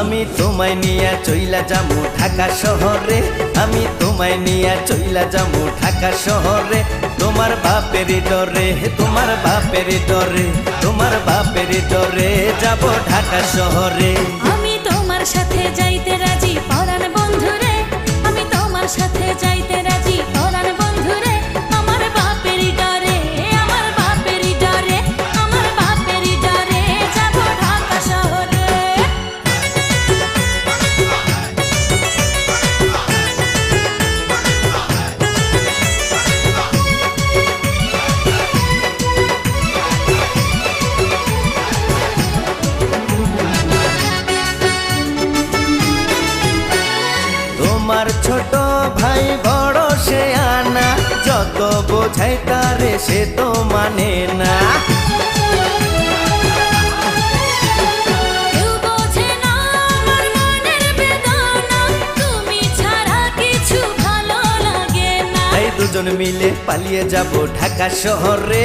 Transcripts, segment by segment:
আমি তোমায় নিয়া চইলা যামু ঢাকা শহরে, আমি তোমায় নিয়া চইলা যামু ঢাকা শহরে। তোমার বাপের ডরে, তোমার বাপের ডরে, তোমার বাপের ডরে যাব ঢাকা শহরে। আমি তোমার সাথে যাইতে রাজি পরাণ বন্ধুরে, আমি তোমার সাথে যাইতে রাজি পরাণ বন্ধুরে। আমার বাপের ডরে, আমার বাপের ডরে, আমার বাপের ডরে যাব ঢাকা শহরে। তোমার ছোট ভাই বড় সে আনা, যত বোঝাই তারে সে তো মানে না। কেউ বোঝে না আমার মনের বেদনা, তুমি ছাড়া কিছু ভালো লাগে না। তাই দুজন মিলে পালিয়ে যাব ঢাকা শহরে,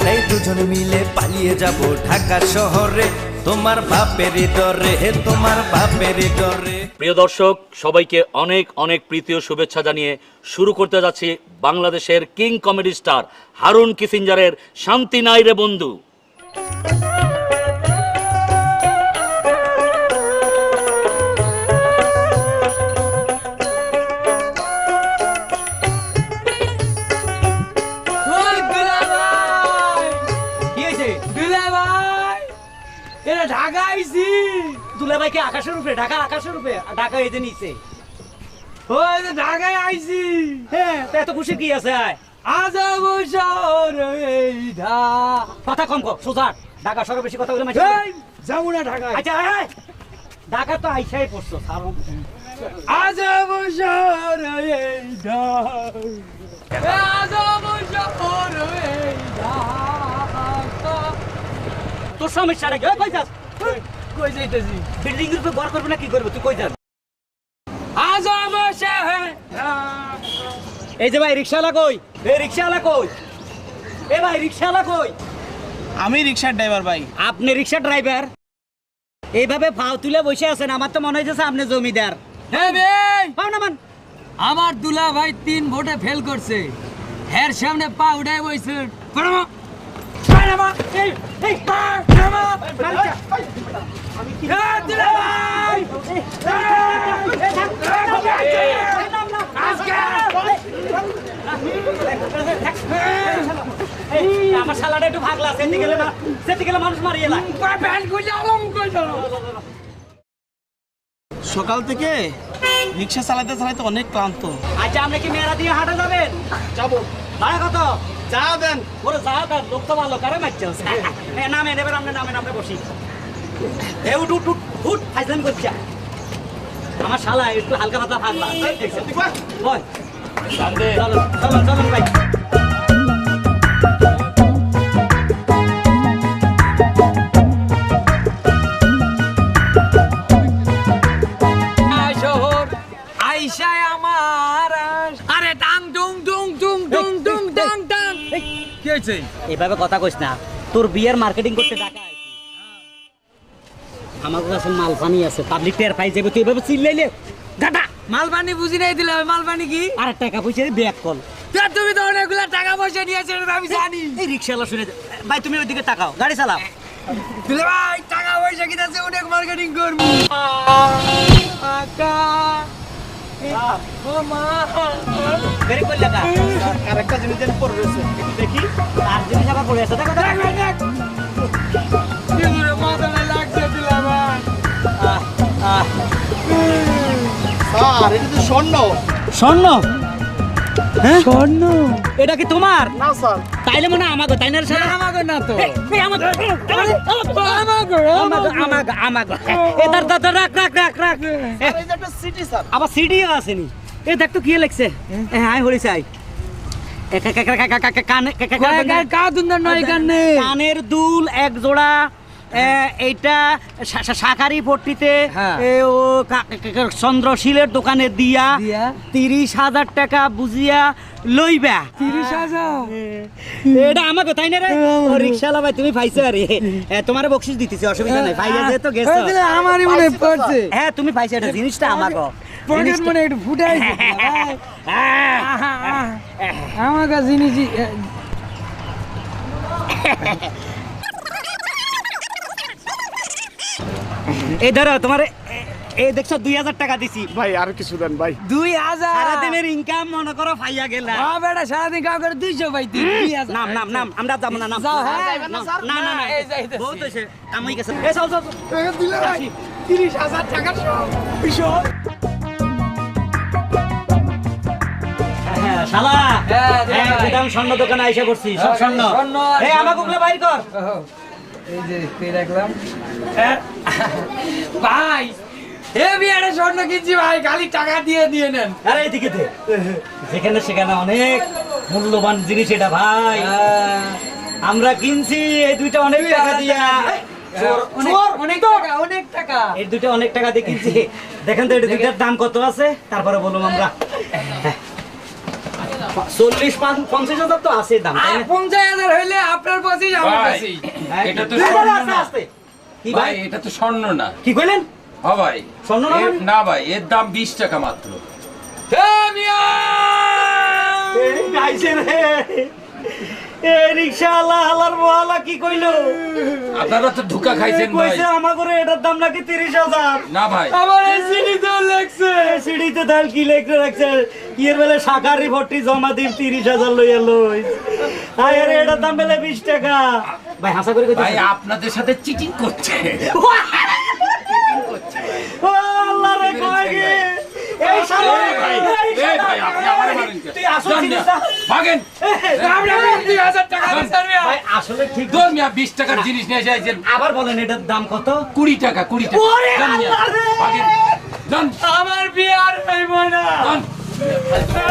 তাই দুজন মিলে পালিয়ে যাব ঢাকা শহরে। তোমার বাপের ডরে, তোমার বাপের ডরে। প্রিয় দর্শক, সবাইকে অনেক অনেক প্রীতি ও শুভেচ্ছা জানিয়ে শুরু করতে যাচ্ছি বাংলাদেশের কিং কমেডি স্টার হারুন কিসিঞ্জারের শান্তি নাই রে বন্ধু। ঢাকা আইছি। দুলাভাইকে আকাশের উপরে, ঢাকা আকাশের উপরে, ঢাকা এই যে নিচে। ওই যে ঢাকায় আইছি। হ্যাঁ, তা এত খুশি কি আছে? আজব শহর এই কথা কম কর, সোজা ঢাকা শহরে বেশি কথা বলে যাবো না ঢাকায়। আচ্ছা ঢাকা তো আইসাই পড়ছো, আজব শহর এই আজব শহর এই তোর সমস্যা নাকি? কই যাস? কই যাইতেছি? বিল্ডিং এর উপর ঘর করবে না কি করবে? তুই কই যাস? আজব শহর। এই যে ভাই রিকশাওয়ালা কই? এই রিকশাওয়ালা কই? এ ভাই রিকশাওয়ালা কই? আমি রিকশার ড্রাইভার ভাই। আপনি রিকশা ড্রাইভার? এইভাবে ফাও তুলে বসে আছেন, আমার তো মনে হইতেছে আপনি জমিদার। হ্যাঁ ভাই, পাও না মান। আমার দুলা ভাই 3 ভোটে ফেল করছে, হের সামনে পা উঠাই বইছে। পড়ামা পড়ামা এই এই পড়ামা আমি কি দুলা ভাই আমার শালাটা একটু ভাগলা, সেটি গেলে না, সেটি গেলে মানুষ মারিয়ে না। সকাল থেকে রিকশা চালাতে চালাতে অনেক ক্লান্ত। আচ্ছা আপনি কি মেয়েরা দিয়ে হাঁটা যাবেন? যাবো। ভাড়া কত? চা দেন। ওরে যা দেন, লোক তো ভালো কারে মারছে। নামেন এবার, আপনি নামেন, আমরা বসি। এ উঠ উঠ উঠ উঠ, ফাইজলামি করছি। আমার শালা একটু হালকা পাতলা ভাগলা। বল চলো চলো চলো ভাই। শহর আইসায় আমার আরে টাং টুং টুং টুং টুং টুং টাং টাং। কি হয়েছে? এইভাবে কথা কইস না, তোর বিয়ের মার্কেটিং করতে টাকা আছে। আমার কাছে মালপানি আছে, পাবলিক টের পাই যাবে, তুই এভাবে চিল্লাইলে গাটা। মালবানি বুঝি নাই দিলে মালবানি কি? আর টাকা পয়সা ব্যাক কল। তুমি তো অনেকগুলো টাকা পয়সা নিয়েছো, আমি জানি। এই রিকশাওয়ালা শুনে ভাই, তুমি ওইদিকে তাকাও, গাড়ি চালাও। দিলে ভাই টাকা পয়সা কিনেছে, অনেক মার্কেটিং করবো। বেরি কই লাগা? আরেকটা জিনিস যেন পড়ে রয়েছে, একটু দেখি। আর জিনিস আবার পড়ে আছে, দেখো দেখো। স্যার এটা তো স্বর্ণ। স্বর্ণ? হ্যাঁ স্বর্ণ। এটা কি তোমার? না স্যার। তাইলে মনে আমাগো, তাই না রে শালা? আমাকে না তো। আমাগো আমাগো। এ দাঁড় দাঁড়, রাখ রাখ রাখ রাখ। স্যার এই যে একটা সিটি স্যার। আবার সিডিও আসেনি। এ দেখ তো কি লিখছে। হ্যাঁ হরি চাই। কানের দুল এক জোড়া, এইটা শাকারি পট্টিতে হ্যাঁ। ও চন্দ্রশীলের দোকানে দিয়া দিয়া? 30,000 টাকা বুঝিয়া লইবা। 30,000 এটা আমাকে তাই না রে? ও রিকশাওয়ালা ভাই তুমি পাইছো আরে তোমার বকশিস দিতেছি, অসুবিধা নাই, পাইয়া যেহেতু গেছো। আমারই মনে পড়ছে, হ্যাঁ তুমি পাইছো, এটা জিনিসটা আমাকে পকেট মনে একটু ফুটাইছে আমার কাছে জিনিস এই ধরো তোমার এই দেখছো 2,000 টাকা দিছি। ভাই আর কিছু দেন ভাই। 2,000 সারাদিনের ইনকাম মনে করো পাইয়া গেলা। বেটা সারাদিন কাম করে 200 পাইতি। নাম নাম নাম আমরা যাবো না, নাম যাও, হ্যাঁ, না না না না, এই যাইতেছি। বহুত হইছে, কাম হই গেছে। এই চল চল চল। দিলে ভাই 30,000 টাকা বিষয়। হ্যাঁ শালা, হ্যাঁ, দে হ্যাঁ ভাই। বিধান স্বর্ণ দোকানে আইসা করছি, সব হ্যাঁ, স্বর্ণ। স্বর্ণ আর এই স্বর্ণ। আমাকে ওগুলো বাইর কর। এই যে তুই রাখলাম ভাই, এ বিয়ারে স্বর্ণ কিনছি ভাই, খালি টাকা দিয়ে দিয়ে নেন। আরে এদিকে দে, যেখানে সেখানে অনেক মূল্যবান জিনিস এটা ভাই, আমরা কিনছি এই দুইটা অনেক টাকা দিয়া। অনেক টাকা, অনেক টাকা। এই দুইটা অনেক টাকা দিয়ে কিনছি। দেখেন তো এটা দুইটার দাম কত আছে, তারপরে বলুন আমরা। 40-50,000 তো আছে দাম, তাই না? 50,000 হইলে আপনার পাশেই আমার কাছেই। এটা তো দুইটার স্বর্ণ আছে, না। আছে। কি ভাই ভাই এটা তো স্বর্ণ না। কি কইলেন? হ্যাঁ ভাই, স্বর্ণ না মানে? না ভাই, এর দাম 20 টাকা মাত্র। এই গাইছে রে, এই রিকশাওয়ালা হালার বহালা কি কইলো? আপনারা তো ধোঁকা খাইছেন ভাই। কইছে আমার করে এটার দাম নাকি 30,000। না ভাই, আমার এই সিঁড়িতে লেখছে। সিঁড়িতে তাহলে কি লেখে রাখছে? ইয়ের বেলা শাকারি ভর্তি জমা দিন 30,000 লইয়া লই। আয় আরে এটার দাম বেলে 20 টাকা। ভাই হাসা করে কইতে। ভাই আপনাদের সাথে চিটিং করছে। ও আল্লাহ রে কয় গে। এই শালা ভাই, এই ভাই, আপনি আমারে মারেন কেন? তুই আসল যান মিয়া, জিনিসটা। ভাগেন। আমরা 20,000 টাকা দিছেন মিয়া। ভাই আসলে ঠিক। দোর মিয়া, 20 টাকার জিনিস নিয়ে যাইছেন। আবার বলেন এটার দাম কত? 20 টাকা, 20 টাকা। ওরে যান মিয়া, আল্লাহ রে। ভাগেন। যান, আমার বিয়ে আর হইব না। যান।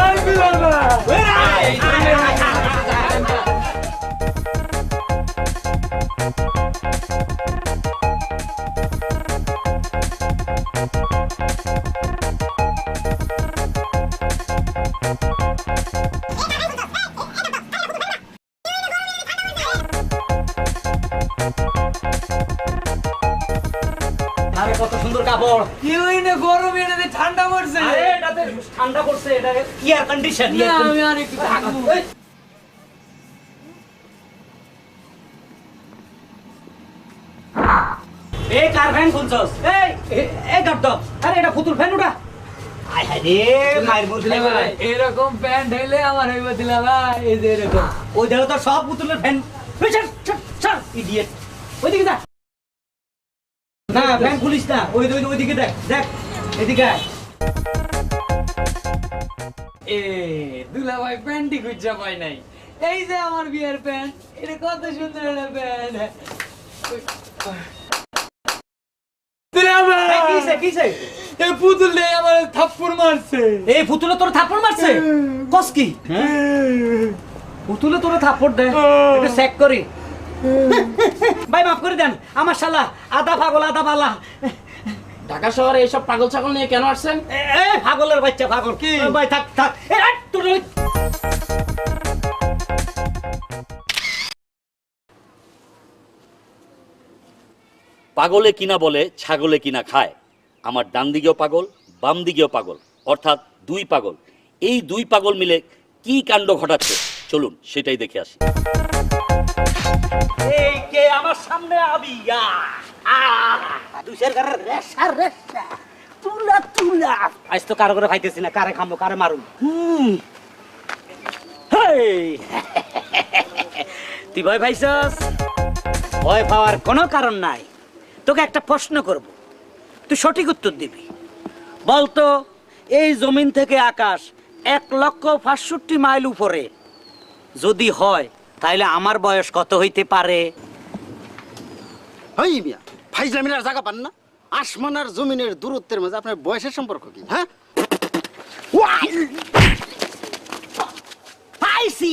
আর বিয়ে না। আরে কত সুন্দর কাপড়। কি হইনে গরম এনে ঠান্ডা পড়ছে। আরে এটাতে ঠান্ডা পড়ছে, এটা এয়ার কন্ডিশন। না, আমি আর একটু থাকবো। এই কার ফ্যান খুলছস? এই গাড়। আরে এটা পুতুল ফ্যান ওটা। আয় হায় রে মায়ের মুখ দিলা ভাই, এরকম প্যান্ট হইলে আমার হইব দিলা ভাই, এই যে এরকম। ওই দেখো তো সব পুতুলের ফ্যান। চল ইডিয়েট, ওইদিকে যা। না ফ্যান খুলিস না, ওইদিকে দেখ দেখ, এদিকে আয়। এ দুলা ভাই প্যান্টই খুঁজা পাই নাই। এই যে আমার বিয়ের প্যান্ট, এটা কত সুন্দর একটা প্যান্ট। দুলা এই ভাই, কিসে কিসে? এই পুতুল নেই আমার থাপ্পড় মারছে। এই পুতুলে তোর থাপ্পড় মারছে? কস কি? পুতুলে তোর থাপ্পড় দে, একটু চেক করি। ভাই মাফ করে দেন, আমার শালা আধা পাগল আধা পালা। ঢাকা শহরে এইসব পাগল ছাগল নিয়ে কেন আসছেন? এ পাগলের বাচ্চা পাগল কি? ভাই থাক থাক। তোর পাগলে কিনা বলে ছাগলে কিনা খায়। আমার ডান দিকেও পাগল, বাম দিকেও পাগল, অর্থাৎ দুই পাগল। এই দুই পাগল মিলে কি কাণ্ড ঘটাচ্ছে চলুন সেটাই দেখে আসি। এই কে আমার সামনে আবিয়া? দুশের ঘরে রেশা রেশা তুলা তুলা। আজ তো কারো করে খাইতেছি না, কারে খামো কারে মারুম। তুই ভয় পাইছস? ভয় পাওয়ার কোনো কারণ নাই। তোকে একটা প্রশ্ন করব, তুই সঠিক উত্তর দিবি। বলতো এই জমিন থেকে আকাশ 1,65,000 মাইল উপরে যদি হয় তাহলে আমার বয়স কত হইতে পারে? হই মিয়া, ফাইজলামিনার জায়গা পান না? আসমান আর জমিনের দূরত্বের মাঝে আপনার বয়সের সম্পর্ক কি? হ্যাঁ, পাইছি।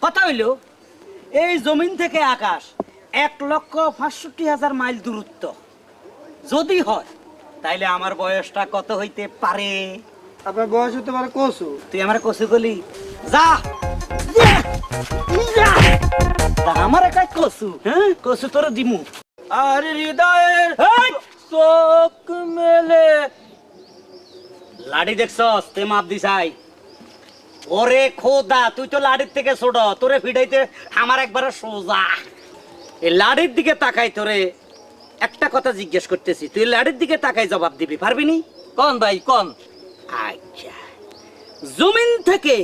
কথা হইলো এই জমিন থেকে আকাশ 1,65,000 মাইল দূরত্ব যদি হয় তাইলে আমার বয়সটা কত হইতে পারে? আপনার বয়স হতে পারে কসু। তুই আমার কসু গলি যা যা। তা আমার একটা কসু, হ্যাঁ কসু তোর দিমু। আরে হৃদয়ের চোখ মেলে লাড়ি দেখছস তে মাপ দিছাই। ওরে খোদা তুই তো লাড়ির থেকে ছোট, তোরে ফিডাইতে আমার একবারে সোজা। এই লাড়ির দিকে তাকাই তোরে একটা কথা জিজ্ঞেস করতেছি, তুই লাড়ির দিকে তাকাই জবাব দিবি পারবি নি? কোন ভাই কোন? আচ্ছা জমিন থেকে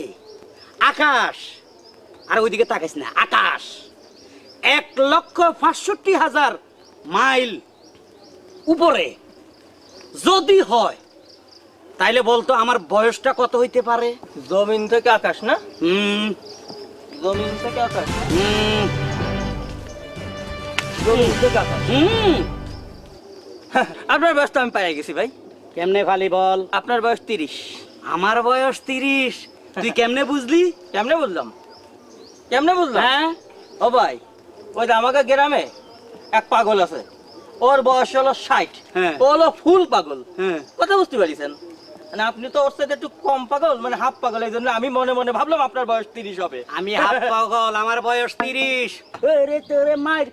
আকাশ, আর ওইদিকে তাকাইস না, আকাশ 1,65,000 মাইল উপরে যদি হয় তাইলে বলতো আমার বয়সটা কত হইতে পারে? জমিন থেকে আকাশ না? হুম জমিন থেকে আকাশ, হুম জমিন থেকে আকাশ। হুম আপনার বয়স তো আমি পাই গেছি ভাই। কেমনে খালি বল? আপনার বয়স 30। আমার বয়স 30। তুই কেমনে বুঝলি? কেমনে বুঝলাম? কেমনে বুঝলাম? হ্যাঁ ও ভাই, ওই যে আমাকে গ্রামে এক পাগল আছে, ওর বয়স হলো 60। হ্যাঁ। ও হলো ফুল পাগল। হ্যাঁ কথা বুঝতে পারিছেন? মানে আপনি তো ওর সাথে একটু কম পাগল, মানে হাফ পাগল, এই জন্য আমি মনে মনে ভাবলাম আপনার বয়স 30 হবে। আমি হাফ পাগল, আমার বয়স 30। রে তোরে মার